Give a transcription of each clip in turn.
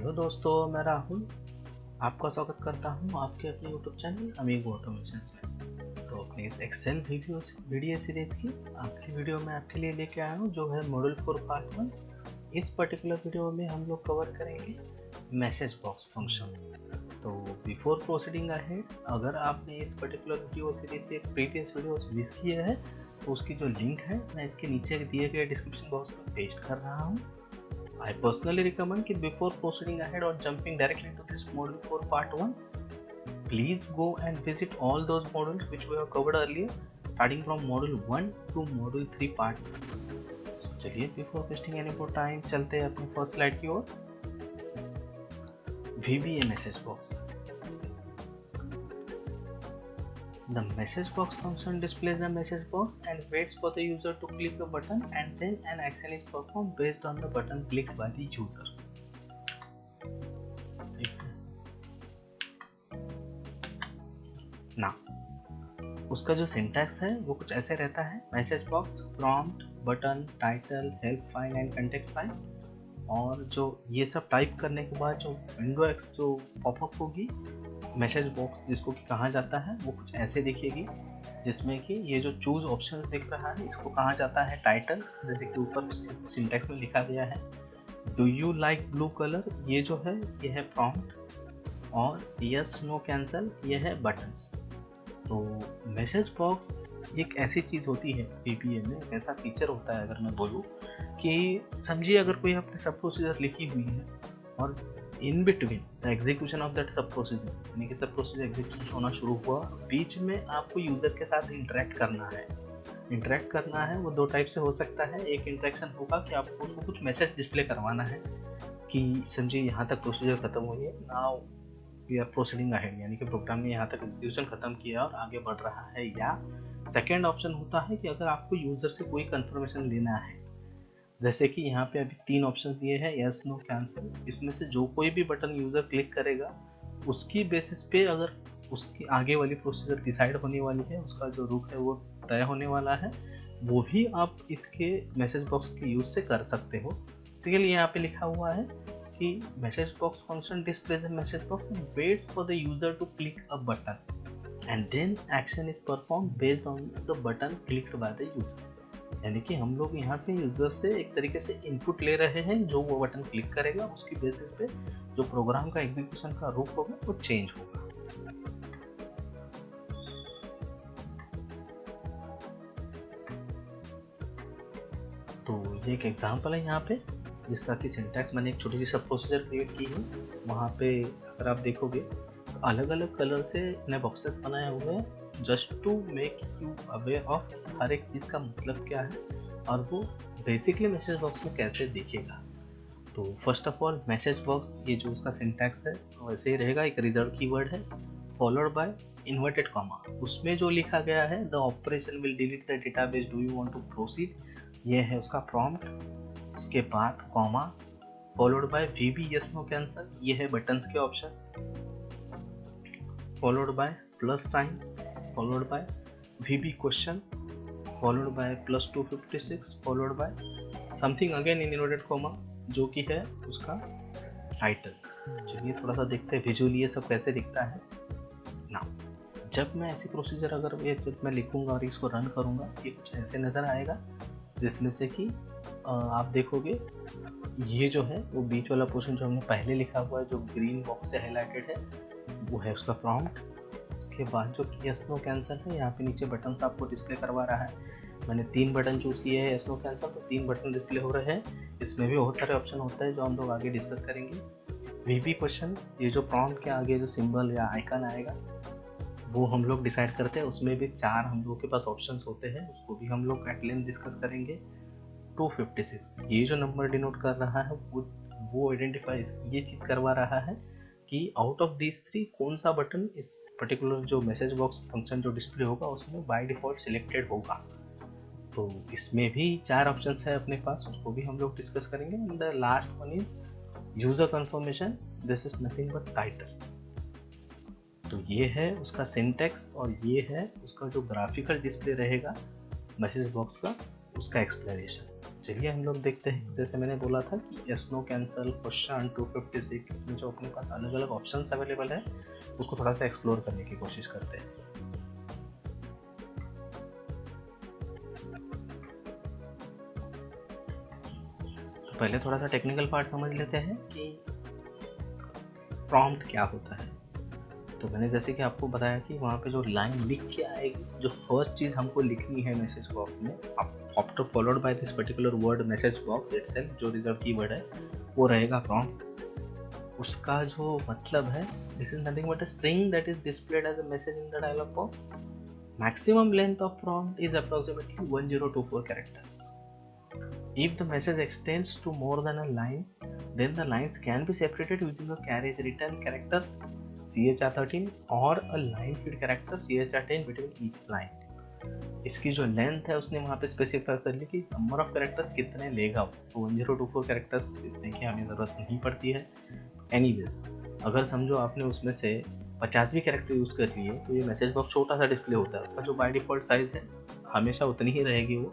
Hello दोस्तों, मैं राहुल आपका स्वागत करता हूं आपके अपने यूट्यूब चैनल अमीगो ऑटोमेशन में। तो अपनी इस एक्सेल वीडियो सीरीज की आखिरी वीडियो में आपके लिए लेके आया हूं, जो है मॉड्यूल 4 पार्ट 1। इस पर्टिकुलर वीडियो में हम लोग कवर करेंगे मैसेज बॉक्स फंक्शन। तो बिफोर प्रोसीडिंग अहेड, अगर आपने इस पर्टिकुलर वीडियो सीरीज से प्रीवियस वीडियोस मिस किए हैं तो उसकी जो लिंक है मैं इसके नीचे दिए गए डिस्क्रिप्शन बॉक्स में पेस्ट कर रहा हूँ। I personally recommend that before proceeding ahead or jumping directly to this module for part 1, please go and visit all those modules which we have covered earlier, starting from module 1 to module 3 part 1. So चलिए before wasting any more time चलते हैं अपनी first slide की ओर। VBA message box. The message box function displays a message box and waits for the user to click a button, and then an action is performed based on the button clicked by the user. ना उसका जो syntax है वो कुछ ऐसे रहता है: message box, prompt, button, title, help file and context file. और जो ये सब टाइप करने के बाद जो विंडो एक्स जो पॉपअप होगी मैसेज बॉक्स जिसको कि कहा जाता है वो कुछ ऐसे दिखेगी, जिसमें कि ये जो चूज ऑप्शन दिख रहा है इसको कहा जाता है टाइटल, जैसे कि ऊपर सिंटैक्स में लिखा गया है do you like blue colour, ये जो है ये है प्रॉम्प्ट, और यस नो कैंसल ये है बटन। तो मैसेज बॉक्स एक ऐसी चीज़ होती है VBA में, एक ऐसा फीचर होता है अगर मैं बोलूँ कि समझिए अगर कोई आपने सब प्रोसीजर लिखी हुई है और in between the execution of that सब प्रोसीजर, यानी कि सब प्रोसीजर एग्जीक्यूशन होना शुरू हुआ, बीच में आपको यूज़र के साथ इंटरेक्ट करना है। इंटरेक्ट करना है वो दो टाइप से हो सकता है। एक इंटरेक्शन होगा कि आपको उसको कुछ मैसेज डिस्प्ले करवाना है कि समझिए यहाँ तक प्रोसीजर खत्म हुई है, now we are proceeding ahead, यानी कि प्रोग्राम ने यहाँ तक एग्जीक्यूशन खत्म किया और आगे बढ़ रहा है। या सेकेंड ऑप्शन होता है कि अगर आपको यूज़र से कोई कंफर्मेशन लेना है, जैसे कि यहाँ पे अभी 3 ऑप्शन दिए हैं यस नो कैंसिल, इसमें से जो कोई भी बटन यूज़र क्लिक करेगा उसकी बेसिस पे अगर उसकी आगे वाली प्रोसीजर डिसाइड होने वाली है, उसका जो रुख है वो तय होने वाला है, वो भी आप इसके मैसेज बॉक्स के यूज़ से कर सकते हो। इसके लिए यहाँ पे लिखा हुआ है कि message box function displays a message box and waits for the user to click a button and then action is perform based on the button clicked by the user. यानी कि हम लोग यहाँ पे यूजर से एक तरीके से इनपुट ले रहे हैं, जो वो बटन क्लिक करेगा उसकी बेसिस पे जो प्रोग्राम का एग्जीक्यूशन का रुख होगा वो चेंज होगा। तो ये एक एग्जांपल है यहाँ पे, जिसका कि सिंटैक्स मैंने एक छोटी सी सब प्रोसीजर क्रिएट की है। वहाँ पे अगर आप देखोगे तो अलग अलग कलर से नए बॉक्सेस बनाए हुए हैं, just to make you aware of हर एक चीज़ का मतलब क्या है और वो बेसिकली मैसेज बॉक्स में कैसे दिखेगा। तो first of all message box, ये जो उसका सिंटैक्स है वैसे ही रहेगा, एक रिजल्ट कीवर्ड है फॉलोड बाय इन्वर्टेड कॉमा। उसमें जो लिखा गया है the operation will delete the database, do you want to proceed, ये है उसका प्रॉम्प्ट। इसके बाद comma followed by VB yes no cancel, ये है बटन्स के option, followed by plus sign, followed by VB question, followed by +256, followed by something again in inverted comma, जो कि है उसका टाइटल। चलिए थोड़ा सा देखते हैं विजुअली ये सब कैसे दिखता है ना। जब मैं ऐसी प्रोसीजर अगर ये जब मैं लिखूंगा और इसको रन करूंगा, ये कुछ ऐसे नज़र आएगा, जिसमें से कि आप देखोगे ये जो है वो बीच वाला पोर्शन जो हमने पहले लिखा हुआ है, जो ग्रीन बॉक्स से हाईलाइटेड है, वो है उसका प्रॉम्प्ट। उसके बाद जो यस नो कैंसल है, यहाँ पे नीचे बटन आपको डिस्प्ले करवा रहा है। मैंने 3 बटन चूज़ किए हैं यस नो कैंसल, तो 3 बटन डिस्प्ले हो रहे हैं। इसमें भी बहुत सारे ऑप्शन होते हैं जो हम लोग आगे डिस्कस करेंगे। VB क्वेश्चन, ये जो प्रॉम्प्ट के आगे जो सिंबल या आइकन आएगा वो हम लोग डिसाइड करते हैं, उसमें भी 4 हम लोग के पास ऑप्शंस होते हैं, उसको भी हम लोग एट लेंथ डिस्कस करेंगे। 256 ये जो नंबर डिनोट कर रहा है वो आइडेंटिफाई ये चीज़ करवा रहा है कि आउट ऑफ दीज 3 कौन सा बटन इस पर्टिकुलर जो मैसेज बॉक्स फंक्शन जो डिस्प्ले होगा उसमें बाय डिफ़ॉल्ट सिलेक्टेड होगा। तो इसमें भी 4 ऑप्शंस है अपने पास, उसको भी हम लोग डिस्कस करेंगे। And the last one is user confirmation, this is nothing but title. तो ये है उसका सिंटैक्स और ये है उसका जो ग्राफिकल डिस्प्ले रहेगा मैसेज बॉक्स का, उसका एक्सप्लेनेशन। चलिए हम लोग देखते हैं। जैसे मैंने बोला था कि यस नो कैंसल क्वेश्चन 256 में जो अपने पास अलग अलग ऑप्शंस अवेलेबल है उसको थोड़ा सा एक्सप्लोर करने की कोशिश करते हैं। तो पहले थोड़ा सा टेक्निकल पार्ट समझ लेते हैं कि प्रॉम्प्ट क्या होता है। तो मैंने जैसे कि आपको बताया कि वहाँ पे जो लाइन लिख के आएगी, जो फर्स्ट चीज़ हमको लिखनी है मैसेज बॉक्स में, after followed by this particular word message box itself, जो रिजर्व कीवर्ड है वो रहेगा प्रॉम्प्ट। उसका जो मतलब है, this is nothing but a string that is displayed as a message in the dialog box. Maximum length of prompt is approximately 1024 characters. If the message extends to more than a line, then the lines can be separated using a carriage return character CHR13 or a line feed character CHR10 between each line. इसकी जो length है उसने वहाँ पे specify कर ली कि number of characters कितने लेगा। तो 1024 कैरेक्टर्स इतने की हमें ज़रूरत नहीं पड़ती है। एनीवेज, अगर समझो आपने उसमें से 50 भी कैरेक्टर यूज़ कर लिए तो ये मैसेज बॉक्स छोटा सा डिस्प्ले होता है। उसका जो बाय डिफ़ॉल्ट साइज़ है हमेशा उतनी ही रहेगी वो,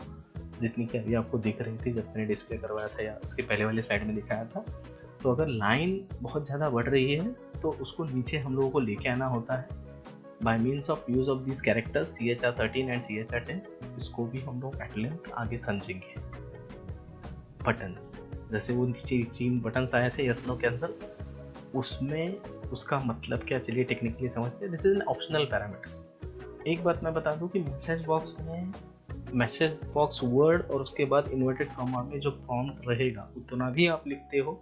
जितनी कि अभी आपको दिख रही थी जब मैंने डिस्प्ले करवाया था या उसके पहले वाले स्लाइड में दिखाया था। तो अगर लाइन बहुत ज़्यादा बढ़ रही है तो उसको नीचे हम लोगों को लेके आना होता है bye means of use of this characters CHR13 and CHR10। इसको भी हम लोग एट लेंथ आगे समझेंगे। बटन, जैसे वो नीचे 3 बटन आए थे यस नो कैंसल, उसमें उसका मतलब क्या, चलिए टेक्निकली समझते हैं। This is an optional parameters. एक बात मैं बता दूं कि मैसेज बॉक्स में मैसेज बॉक्स वर्ड और उसके बाद इन्वर्टेड कॉमा में जो प्रॉम्प्ट रहेगा उतना भी आप लिखते हो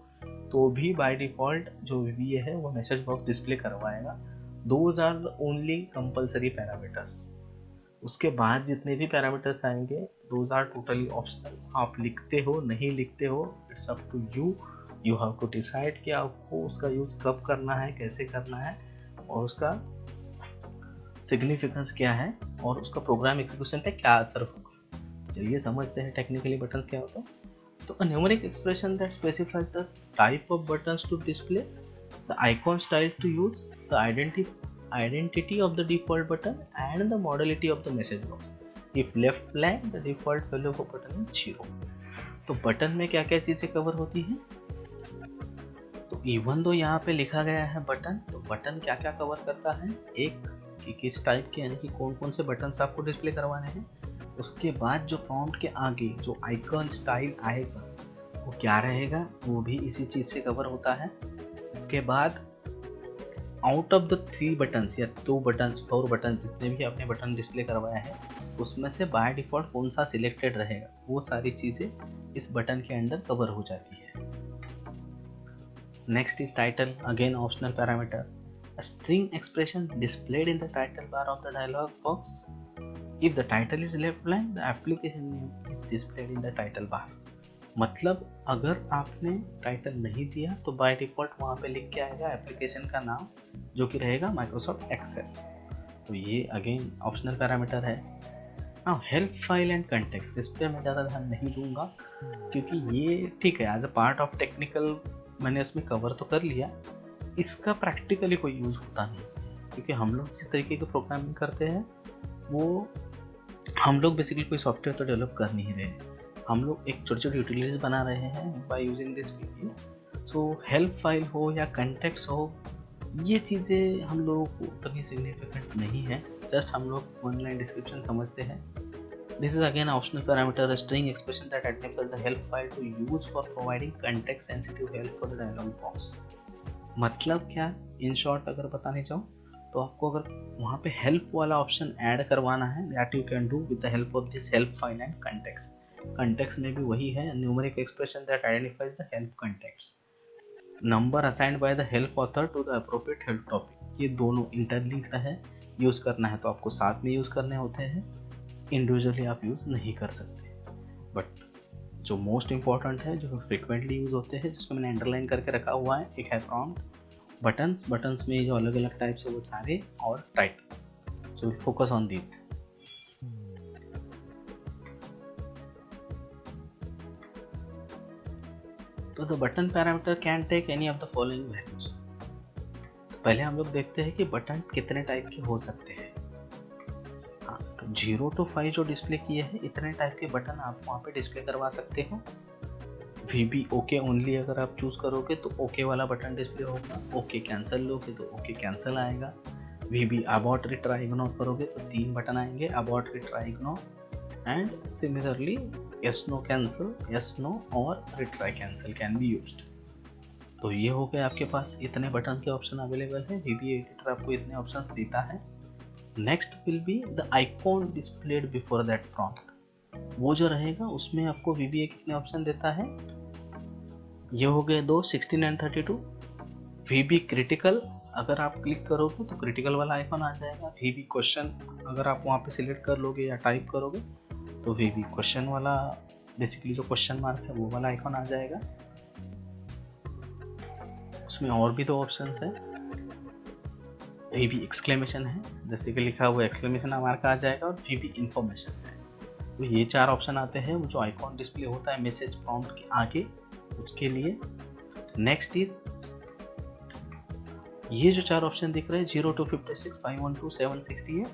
तो भी बाय डिफ़ॉल्ट जो वी है वो मैसेज बॉक्स डिस्प्ले करवाएगा। Those are the only compulsory parameters. उसके बाद जितने भी पैरामीटर्स आएंगे दोज आर टोटली ऑप्शनल। आप लिखते हो नहीं लिखते हो, it's up to you. You have to decide कि आपको उसका यूज़ कब करना है, कैसे करना है और उसका सिग्निफिकेंस क्या है और उसका प्रोग्राम एग्जीक्यूशन पे क्या असर होगा। चलिए समझते हैं टेक्निकली बटन क्या होता है। तो a numeric expression that specifies the type of buttons to display, the icon style to use, the identity of the default button and the modality of the message box. If left blank, the default value of a button is 0. तो button में क्या क्या चीज़ें cover होती हैं। तो even though यहाँ पे लिखा गया है बटन, तो बटन क्या क्या कवर करता है, एक कि किस टाइप के यानी कि कौन कौन से बटन्स आपको डिस्प्ले करवाने हैं। उसके बाद जो प्रॉम्प्ट के आगे जो आइकन स्टाइल आएगा वो क्या रहेगा, वो भी इसी चीज़ से कवर होता है। उसके बाद आउट ऑफ द 3 बटन्स या 2 बटन्स 4 बटन जितने भी आपने बटन डिस्प्ले करवाया है उसमें से बाय डिफ़ॉल्ट कौन सा सिलेक्टेड रहेगा, वो सारी चीज़ें इस बटन के अंदर कवर हो जाती है। Next is title, again optional parameter. A string expression displayed in the title bar of the dialog box. If the title is left blank, the application name is displayed in the title bar. मतलब अगर आपने title नहीं दिया तो by default वहाँ पे लिख के आएगा एप्लीकेशन का नाम जो कि रहेगा माइक्रोसॉफ्ट एक्सेल। तो ये अगेन ऑप्शनल पैरामीटर है। Now help file and context, इस पर मैं ज़्यादा ध्यान नहीं दूंगा क्योंकि ये ठीक है as a part of technical मैंने इसमें कवर तो कर लिया। इसका प्रैक्टिकली कोई यूज़ होता नहीं क्योंकि हम लोग जिस तरीके की प्रोग्रामिंग करते हैं वो हम लोग बेसिकली कोई सॉफ्टवेयर तो डेवलप कर नहीं रहे, हम लोग एक छोटी छोटी यूटिलिटीज बना रहे हैं by using this video. So help file हो या कंटेक्स्ट हो, ये चीज़ें हम लोगों को उतनी सिग्निफिकेंट नहीं है, जस्ट हम लोग वन लाइन डिस्क्रिप्शन समझते हैं। This is again optional parameter, string expression that identifies the help file to use for providing context sensitive help for the dialog box. मतलब क्या, इन शॉर्ट अगर बताने चाहूँ तो आपको अगर वहाँ पे हेल्प वाला ऑप्शन ऐड करवाना है that you can do with the help of this help file and context. Context में भी वही है, numeric expression that identifies the help context, number assigned by the help author to the appropriate help topic. ये दोनों interlinked है, use करना है तो आपको साथ में यूज़ करने होते हैं, इंडिविजुअली आप यूज़ नहीं कर सकते। बट जो मोस्ट इंपॉर्टेंट है, जो फ्रिक्वेंटली यूज़ होते हैं, जिसको मैंने अंडरलाइन करके रखा हुआ है, एक है प्रॉम्प्ट, बटन्स में जो अलग अलग टाइप्स है वो सारे, और title. So focus on this. तो the button parameter can take any of the following values. पहले हम लोग देखते हैं कि बटन कितने टाइप के हो सकते हैं। हाँ, तो 0 to 5 जो डिस्प्ले किए हैं, इतने टाइप के बटन आप वहाँ पे डिस्प्ले करवा सकते हो। VB ओके ओनली अगर आप चूज़ करोगे तो ओके वाला बटन डिस्प्ले होगा, ओके कैंसिल लोगे तो ओके कैंसिल आएगा। VB अबॉट रिट्राई इग्नोर करोगे तो 3 बटन आएंगे, abort retry ignore and similarly yes no cancel, yes no और retry cancel can be used. तो ये हो गए आपके पास इतने बटन के ऑप्शन अवेलेबल है। VB एडिटर आपको इतने ऑप्शंस देता है। Next will be the icon displayed before that prompt. वो जो रहेगा उसमें आपको VBA कितने ऑप्शन देता है, ये हो गए दो, 16 एंड 32। VB क्रिटिकल अगर आप क्लिक करोगे तो क्रिटिकल वाला आइकॉन आ जाएगा। VB क्वेश्चन अगर आप वहाँ पे सिलेक्ट कर लोगे या टाइप करोगे तो VB क्वेश्चन वाला, बेसिकली जो क्वेश्चन मार्क है वो वाला आइकॉन आ जाएगा। उसमें और भी दो ऑप्शंस है, VB एक्सक्लेमेशन है, जैसे कि लिखा हुआ एक्सक्लेमेशन मार्क आ जाएगा, और VB इंफॉर्मेशन है। तो ये 4 ऑप्शन आते हैं जो आइकॉन डिस्प्ले होता है मैसेज प्रॉम्प्ट के आगे, उसके लिए। नेक्स्ट इज ये जो 4 ऑप्शन दिख रहे हैं 0 to 56, 512, 760 है,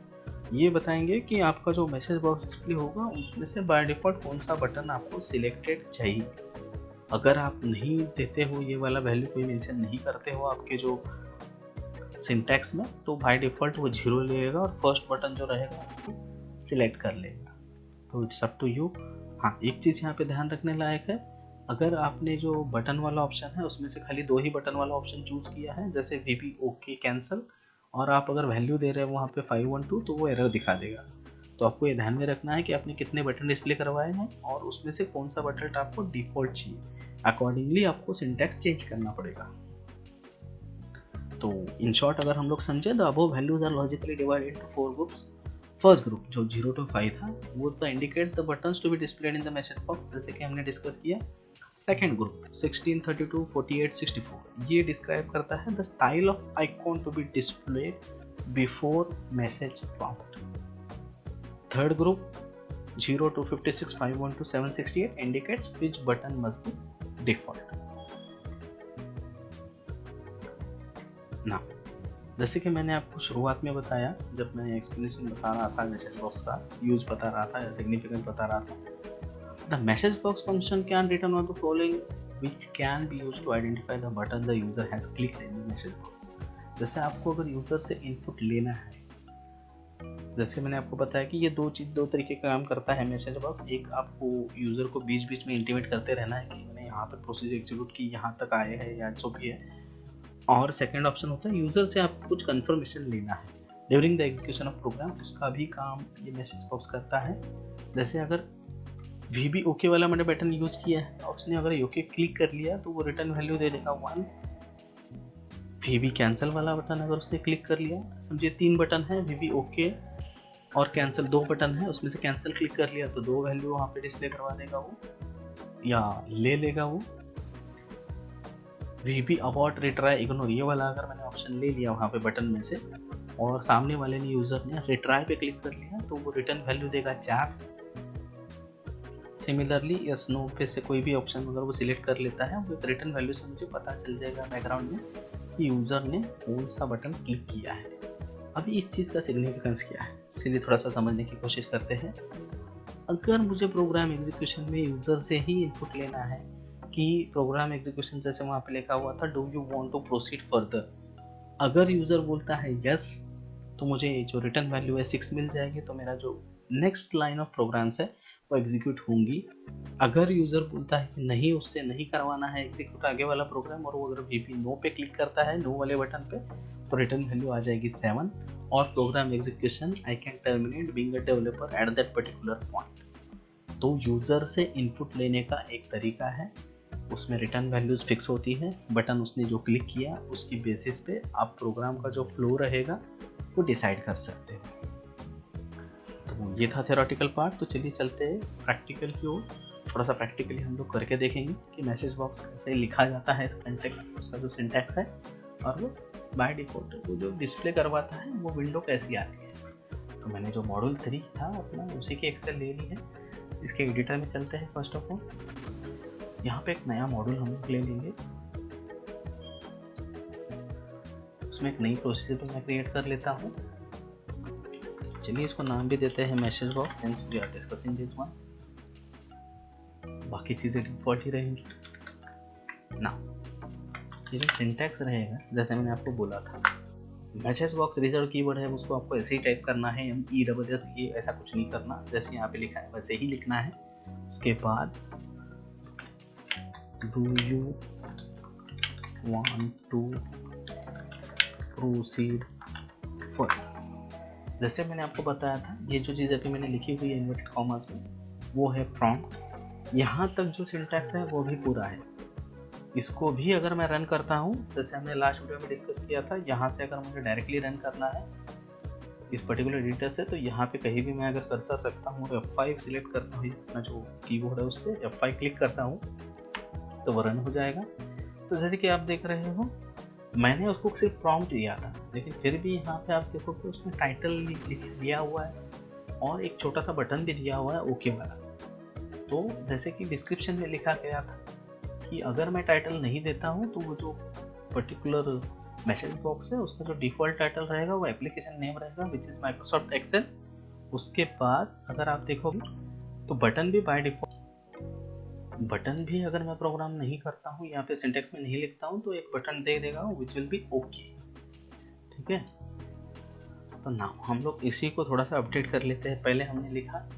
ये बताएंगे कि आपका जो मैसेज बॉक्स डिस्प्ले होगा उसमें से बाय डिफॉल्ट कौन सा बटन आपको सिलेक्टेड चाहिए। अगर आप नहीं देते हो ये वाला वैल्यू, कोई मेंशन नहीं करते हो आपके जो सिंटैक्स में, तो बाय डिफॉल्ट वो 0 लेगा और फर्स्ट बटन जो रहेगा उसको सिलेक्ट कर लेगा। तो इट्स अप टू यू। हाँ, एक चीज़ यहाँ पे ध्यान रखने लायक है, अगर आपने जो बटन वाला ऑप्शन है उसमें से खाली 2 ही बटन वाला ऑप्शन चूज़ किया है, जैसे VB ओके कैंसिल, और आप अगर वैल्यू दे रहे हो वहाँ पे 512, तो वो एरर दिखा देगा। तो आपको ये ध्यान में रखना है कि आपने कितने बटन डिस्प्ले करवाए हैं और उसमें से कौन सा बटन आपको डिफॉल्ट चाहिए, अकॉर्डिंगली आपको सिंटैक्स चेंज करना पड़ेगा। तो इन शॉर्ट अगर हम लोग समझे तो above values are logically divided into 4 groups. First group जो 0 to 5 था वो तो indicate the buttons to be displayed in the message box, जैसे कि हमने डिस्कस किया। सेकेंड ग्रुप 16, 32, 48, 64 ये डिस्क्राइब करता है the style of icon to be displayed before message prompt. Third group 0 to 56, 512, 768 indicates which button must be default. ना, जैसे कि मैंने आपको शुरुआत में बताया, जब मैं एक्सप्लेनेशन बता रहा था मैसेज बॉक्स का यूज बता रहा था या सिग्निफिकेंस बता रहा था, the message box function can return on the following which can be used to identify the button the user has clicked in the message box. जैसे आपको अगर यूजर से इनपुट लेना है, जैसे मैंने आपको बताया कि ये दो तरीके का काम करता है मैसेज बॉक्स। एक, आपको यूजर को बीच बीच में इंटीमेट करते रहना है कि मैंने यहाँ तक प्रोसीजर एग्जीक्यूट की, यहाँ तक आए हैं या जो भी है। और सेकंड ऑप्शन होता है यूजर से आपको कुछ कंफर्मेशन लेना है during the execution of program, उसका भी काम ये मैसेज बॉक्स करता है। जैसे अगर VB ओके वाला मैंने बटन यूज किया है और उसने अगर ओके क्लिक कर लिया तो वो रिटर्न वैल्यू दे देगा 1। VB कैंसिल वाला बटन अगर उसने क्लिक कर लिया, समझिए 3 बटन है, VB ओके और कैंसिल 2 बटन है, उसमें से कैंसिल क्लिक कर लिया तो 2 वैल्यू वहाँ पे डिस्प्ले करवा देगा वो या ले लेगा वो। VB अबॉट रिट्राई इग्नोर ये वाला अगर मैंने ऑप्शन ले लिया वहाँ पे बटन में से और सामने वाले ने यूजर ने रिट्राई पे क्लिक कर लिया तो वो रिटर्न वैल्यू देगा 4। सिमिलरली यस नो पे से कोई भी ऑप्शन अगर वो सिलेक्ट कर लेता है, वो एक रिटर्न वैल्यू से मुझे पता चल जाएगा बैकग्राउंड में कि यूजर ने कौन सा बटन क्लिक किया है। अभी इस चीज़ का सिग्निफिकेंस क्या है, इसलिए थोड़ा सा समझने की कोशिश करते हैं। अगर मुझे प्रोग्राम एग्जीक्यूशन में यूजर से ही इनपुट लेना है कि प्रोग्राम एग्जीक्यूशन, जैसे वहाँ पे लिखा हुआ था do you want to proceed further, अगर यूजर बोलता है यस तो मुझे जो रिटर्न वैल्यू है 6 मिल जाएगी, तो मेरा जो नेक्स्ट लाइन ऑफ प्रोग्राम्स है वो एग्जीक्यूट होंगी। अगर यूजर बोलता है कि नहीं, उससे नहीं करवाना है एग्जीक्यूट आगे वाला प्रोग्राम, और वो अगर VB नो पे क्लिक करता है, नो वाले बटन पे, तो रिटर्न वैल्यू आ जाएगी 7 और program execution I can terminate being a developer at that particular point. तो यूजर से इनपुट लेने का एक तरीका है, उसमें रिटर्न वैल्यूज फिक्स होती है, बटन उसने जो क्लिक किया उसकी बेसिस पे आप प्रोग्राम का जो फ्लो रहेगा वो डिसाइड कर सकते हैं। तो ये था थ्योरेटिकल पार्ट। तो चलिए चलते हैं प्रैक्टिकल की ओर। थोड़ा सा प्रैक्टिकली हम लोग करके देखेंगे कि मैसेज बॉक्स कैसे लिखा जाता है, उसका जो सिंटैक्स है, और वो बाय डिफॉल्ट वो जो डिस्प्ले करवाता है वो विंडो कैसी आती है। तो मैंने जो मॉड्यूल 3 था अपना उसी की एक्सेल ले ली है। इसके एडिटर में चलते हैं। फर्स्ट ऑफ ऑल यहाँ पे एक नया मॉड्यूल हम लोग ले लेंगे, उसमें एक नई प्रोसीजर मैं क्रिएट कर लेता हूँ। चलिए इसको नाम भी देते हैं message box, since we are discussing this one. बाकी चीज़ें डिफॉल्ट ही रहेंगी ना। ये जो सिंटैक्स रहेगा, जैसे मैंने आपको बोला था, मैसेज बॉक्स रिजर्व कीवर्ड है, उसको आपको ऐसे ही टाइप करना है, MESS, ये ऐसा कुछ नहीं करना, जैसे यहाँ पे लिखा है वैसे ही लिखना है। उसके बाद do you want to proceed further. जैसे मैंने आपको बताया था, ये जो चीज़ अभी मैंने लिखी हुई है इन्वर्टेड कॉमास में, वो है प्रॉम्प्ट। यहाँ तक जो सिंटैक्स है वो भी पूरा है। इसको भी अगर मैं रन करता हूँ, जैसे हमने लास्ट वीडियो में डिस्कस किया था, यहाँ से अगर मुझे डायरेक्टली रन करना है इस पर्टिकुलर एडिटर से, तो यहाँ पे कहीं भी मैं अगर कर्सर रखता हूँ, F5 सिलेक्ट करता हूँ, अपना जो कीबोर्ड है उससे F5 क्लिक करता हूँ, तो वो रन हो जाएगा। तो जैसे कि आप देख रहे हो, मैंने उसको सिर्फ प्रॉम्प्ट दिया था, लेकिन फिर भी यहाँ पे आप देखो कि उसमें टाइटल लिया हुआ है और एक छोटा सा बटन भी दिया हुआ है ओके वाला। तो जैसे कि डिस्क्रिप्शन में लिखा गया था कि अगर मैं टाइटल नहीं देता हूँ तो वो जो पर्टिकुलर मैसेज बॉक्स है उसका जो डिफ़ॉल्ट टाइटल रहेगा वो एप्लीकेशन नेम रहेगा, विच इज़ माइक्रोसॉफ्ट एक्सेल। उसके बाद अगर आप देखोगे तो बटन भी बाय डिफ़ॉल्ट, बटन भी अगर मैं प्रोग्राम नहीं करता हूँ, यहाँ पे सिंटेक्स में नहीं लिखता हूँ, तो एक बटन दे देगा विच विल बी ओके। ठीक है, तो नाउ हम लोग इसी को थोड़ा सा अपडेट कर लेते हैं। पहले हमने लिखा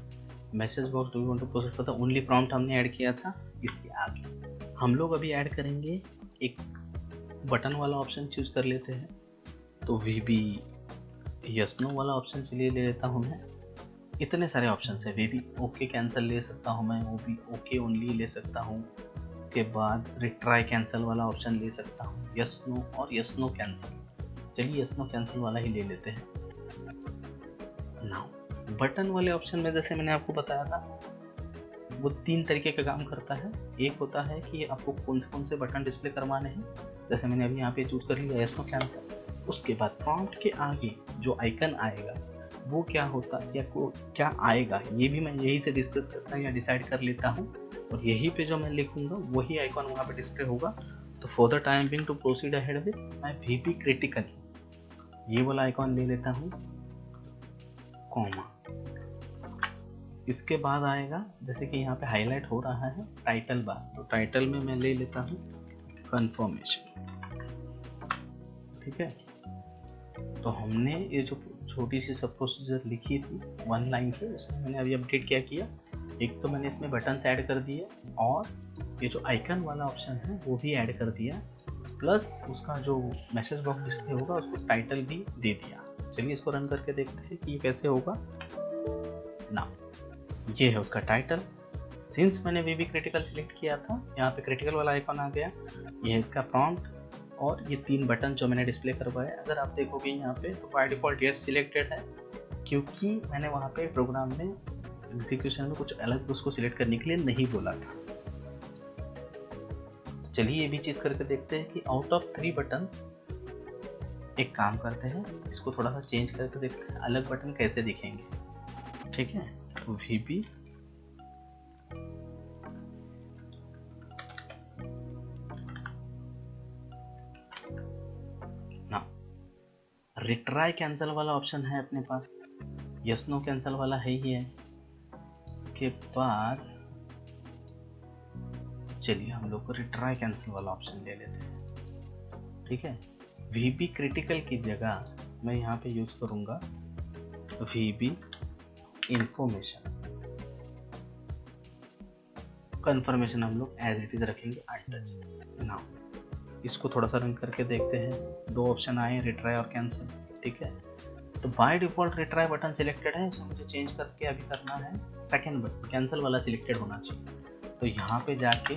message box do you want to proceed further, only prompt हमने ऐड किया था। इसके आगे हम लोग अभी ऐड करेंगे एक बटन वाला ऑप्शन, चूज कर लेते हैं। तो VB यस नो वाला ऑप्शन चलिए ले लेता हूँ मैं। इतने सारे ऑप्शन है, VB ओके कैंसिल ले सकता हूँ मैं, VB ओके ओनली ले सकता हूँ। उसके बाद रिट्राई कैंसिल वाला ऑप्शन ले सकता हूँ, यस नो और यस नो कैंसिल। चलिए यस नो कैंसिल वाला ही ले लेते हैं। नाउ बटन वाले ऑप्शन में जैसे मैंने आपको बताया था, वो 3 तरीके का काम करता है। एक होता है कि आपको कौन से बटन डिस्प्ले करवाने हैं, जैसे मैंने अभी यहाँ पे चूज कर लिया यस नो कैंसिल। उसके बाद प्रॉम्प्ट के आगे जो आइकन आएगा वो क्या होता है या क्या आएगा, ये भी मैं यही से डिस्कस करता हूँ या डिसाइड कर लेता हूँ, और यही पे जो मैं लिखूंगा वही आइकन वहाँ पे डिस्प्ले होगा। तो for the time being to proceed ahead with my VB critical, ये वाला आइकन ले लेता हूँ, कॉमा। इसके बाद आएगा, जैसे कि यहाँ पे हाईलाइट हो रहा है टाइटल बार, तो टाइटल में मैं ले लेता हूँ कंफर्मेशन। ठीक है, तो हमने ये जो छोटी सी सब प्रोसीजर लिखी थी 1 लाइन से, उसमें मैंने अभी अपडेट क्या किया, एक तो मैंने इसमें बटन ऐड कर दिए और ये जो आइकन वाला ऑप्शन है वो भी ऐड कर दिया, प्लस उसका जो मैसेज बॉक्स डिस्प्ले होगा उसको टाइटल भी दे दिया। चलिए इसको रन करके देखते हैं कि ये कैसे होगा ना। ये है उसका टाइटल। सिंस मैंने VB क्रिटिकल सिलेक्ट किया था, यहाँ पे क्रिटिकल वाला आइकन आ गया। ये है इसका प्रॉम्प्ट और ये 3 बटन जो मैंने डिस्प्ले करवाया। अगर आप देखोगे यहाँ पे तो बाय डिफ़ॉल्ट यस सिलेक्टेड है, क्योंकि मैंने वहाँ पे प्रोग्राम में एग्जीक्यूशन में कुछ अलग उसको सिलेक्ट करने के लिए नहीं बोला था। चलिए ये भी चीज़ करके देखते हैं कि आउट ऑफ 3 बटन एक काम करते हैं, इसको थोड़ा सा चेंज करके देखते हैं अलग बटन कैसे दिखेंगे। ठीक है, तो VB ना, रिट्राई कैंसिल वाला ऑप्शन है अपने पास, यस नो कैंसिल वाला है ही है। उसके बाद चलिए हम लोग को रिट्राई कैंसिल वाला ऑप्शन ले लेते हैं। ठीक है, VB क्रिटिकल की जगह मैं यहाँ पे यूज करूँगा VB इंफॉर्मेशन। कंफर्मेशन हम लोग एज इट इज रखेंगे अनटच। नाउ इसको थोड़ा सा रन करके देखते हैं। 2 ऑप्शन आए, रिट्राई और कैंसिल। ठीक है, तो by default retry button selected है, उसे मुझे चेंज करके अभी करना है सेकंड बटन कैंसिल वाला सिलेक्टेड होना चाहिए। तो यहाँ पे जाके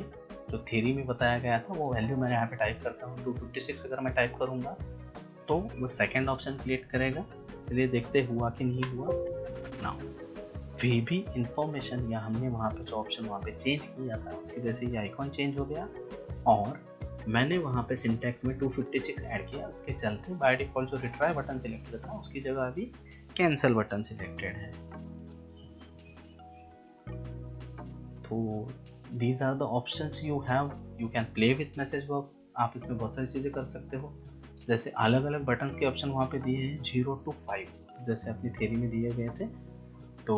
जो थ्योरी में बताया गया था वो वैल्यू मैं यहाँ पे टाइप करता हूँ 256। अगर मैं टाइप करूँगा तो वो सेकंड ऑप्शन क्लिक करेगा। चलिए देखते हुआ कि नहीं हुआ। नाउ VB इंफॉर्मेशन, या हमने वहाँ पे जो ऑप्शन वहाँ पे चेंज किया था उसकी वजह से ये आइकॉन चेंज हो गया, और मैंने वहाँ पे सिंटैक्स में 256 ऐड किया। उसके चलते बाय डिफ़ॉल्ट जो रिट्राई बटन सिलेक्टेड था उसकी जगह अभी कैंसिल बटन सिलेक्टेड है। तो these are the options you have, you can play with message box. आप इसमें बहुत सारी चीज़ें कर सकते हो, जैसे अलग अलग बटन के ऑप्शन वहाँ पे दिए हैं 0 to 5। जैसे अपनी थ्योरी में दिए गए थे। तो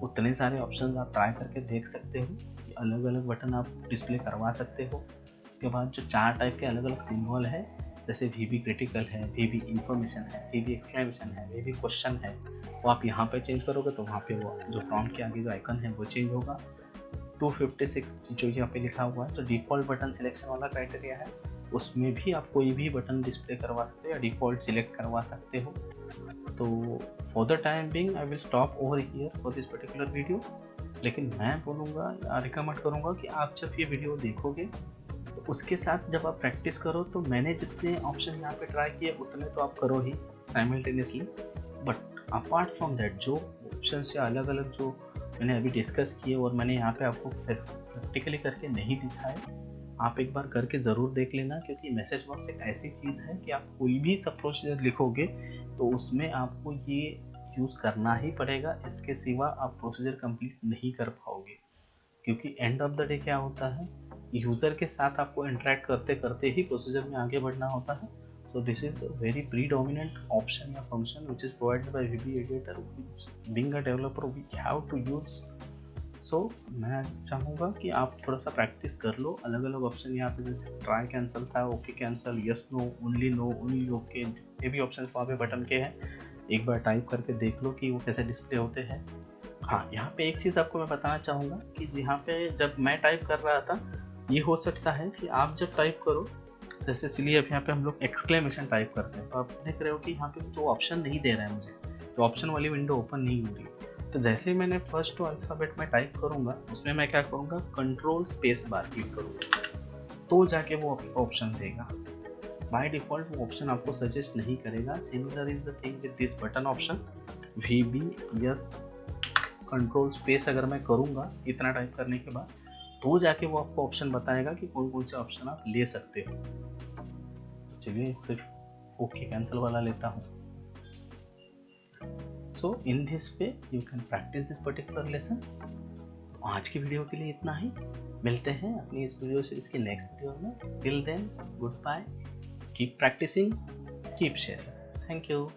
उतने सारे ऑप्शन आप ट्राई करके देख सकते हो कि अलग अलग बटन आप डिस्प्ले करवा सकते हो। उसके बाद जो 4 टाइप के अलग अलग सिंबल है, जैसे वीबी क्रिटिकल है, वीबी इंफॉर्मेशन है, वीबी एक्सक्लेमेशन है, वीबी क्वेश्चन है, वो आप यहाँ पे चेंज करोगे तो वहाँ पे वो जो प्रॉम्प्ट के आगे जो आइकन है वो चेंज होगा। 256 जो यहाँ पे लिखा हुआ है, तो डिफ़ॉल्ट बटन सिलेक्शन वाला क्राइटेरिया है, उसमें भी आप कोई भी बटन डिस्प्ले करवा सकते हो या डिफ़ॉल्ट सिलेक्ट करवा सकते हो। तो for the time Bing I will stop over here for this particular video. लेकिन मैं बोलूँगा या रिकमेंड करूँगा कि आप जब ये वीडियो देखोगे तो उसके साथ जब आप प्रैक्टिस करो, तो मैंने जितने ऑप्शन यहाँ पे ट्राई किए उतने तो आप करो ही simultaneously. But apart from that जो ऑप्शन या अलग अलग जो मैंने अभी डिस्कस किए और मैंने यहाँ पे आपको प्रैक्टिकली करके नहीं दिखाए, आप एक बार करके ज़रूर देख लेना, क्योंकि मैसेज बॉक्स एक ऐसी चीज़ है कि आप कोई भी सब प्रोसीजर लिखोगे तो उसमें आपको ये यूज़ करना ही पड़ेगा, इसके सिवा आप प्रोसीजर कंप्लीट नहीं कर पाओगे। क्योंकि एंड ऑफ द डे क्या होता है, यूज़र के साथ आपको इंटरेक्ट करते करते ही प्रोसीजर में आगे बढ़ना होता है। So this is a very predominant option या function which is provided by VB Editor, which being a developer we have to use. So मैं चाहूँगा कि आप थोड़ा सा प्रैक्टिस कर लो। अलग अलग ऑप्शन यहाँ पे जैसे ट्राई कैंसिल था, okay cancel, yes no, only okay, ये भी ऑप्शन वहाँ पे बटन के हैं। एक बार टाइप करके देख लो कि वो कैसे डिस्प्ले होते हैं। हाँ, यहाँ पे एक चीज़ आपको मैं बताना चाहूँगा कि यहाँ पे जब मैं टाइप कर रहा था, ये हो सकता है कि आप जब टाइप करो, जैसे चलिए अब यहाँ पे हम लोग एक्सक्लेमेशन टाइप करते हैं, तो आप देख रहे हो कि यहाँ पे तो ऑप्शन नहीं दे रहा है मुझे, तो ऑप्शन वाली विंडो ओपन नहीं हो रही। तो जैसे ही मैंने फर्स्ट अल्फ़ाबेट में टाइप करूँगा, उसमें मैं क्या करूँगा, कंट्रोल स्पेस बार क्लिक करूँगा, तो जाके वो ऑप्शन देगा। बाय डिफ़ॉल्ट वो ऑप्शन आपको सजेस्ट नहीं करेगा। Similar is the thing with this button option, VB yes control space अगर मैं करूँगा इतना टाइप करने के बाद, तो जाके वो आपको ऑप्शन बताएगा कि कौन कौन से ऑप्शन आप ले सकते हो। चलिए सिर्फ ओके कैंसिल वाला लेता हूँ। So in this way you can practice this particular lesson. तो आज की वीडियो के लिए इतना ही, मिलते हैं अपनी इस वीडियो सीरीज के नेक्स्ट वीडियो में। Till then goodbye, keep practising, keep sharing. Thank you.